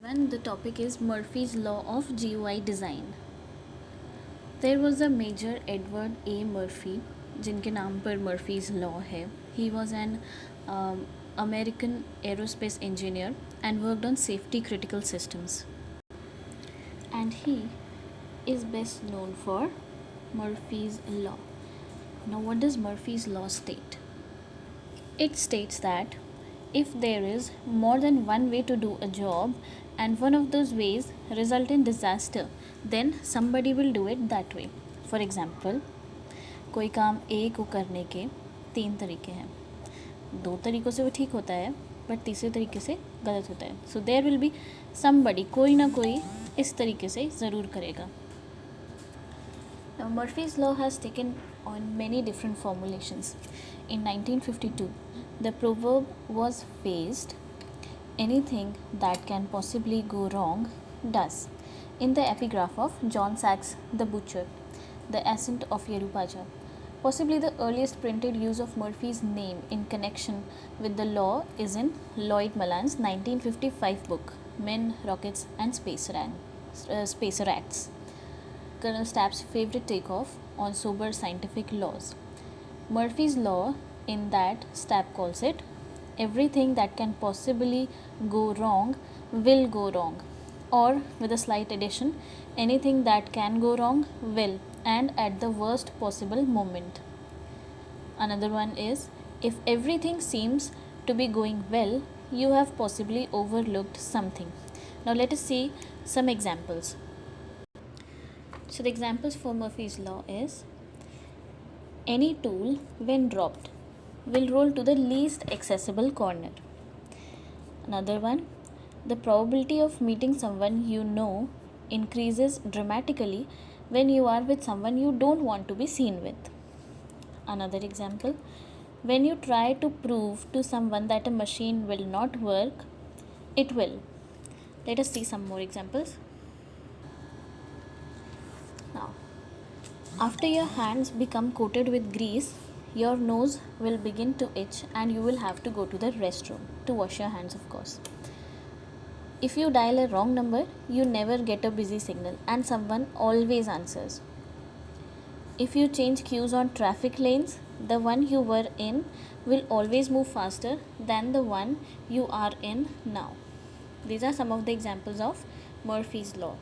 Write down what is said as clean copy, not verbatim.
And the topic is Murphy's Law of GUI Design. There was a Major Edward A. Murphy, जिनके नाम पर Murphy's Law है. He was an American aerospace engineer and worked on safety critical systems. And he is best known for Murphy's Law. Now, what does Murphy's Law state? It states that if there is more than one way to do a job and one of those ways result in disaster, then somebody will do it that way. For example, कोई काम A को करने के 3 तरीके हैं. 2 तरीक़ों से वो ठीक होता है बट तीसरे तरीके से गलत होता है. So there will be somebody, कोई ना कोई इस तरीके से ज़रूर करेगा. Now, Murphy's Law has taken on many different formulations. In 1952, the proverb was phrased, anything that can possibly go wrong does, in the epigraph of John Sachs the Butcher, The Ascent of Yerupaja. Possibly the earliest printed use of Murphy's name in connection with the law is in Lloyd Mallan's 1955 book, Men, Rockets and Spacer Acts, Colonel Stapp's favorite takeoff on sober scientific laws. Murphy's Law, in that Stapp calls it, everything that can possibly go wrong will go wrong, or with a slight addition, anything that can go wrong will, and at the worst possible moment. Another one is, if everything seems to be going well, you have possibly overlooked something. Now let us see some examples. So the examples for Murphy's Law is, any tool when dropped will roll to the least accessible corner. Another one, the probability of meeting someone you know increases dramatically when you are with someone you don't want to be seen with. Another example, when you try to prove to someone that a machine will not work, it will. Let us see some more examples. Now, after your hands become coated with grease, your nose will begin to itch and you will have to go to the restroom to wash your hands, of course. If you dial a wrong number, you never get a busy signal and someone always answers. If you change queues on traffic lanes, the one you were in will always move faster than the one you are in now. These are some of the examples of Murphy's Law.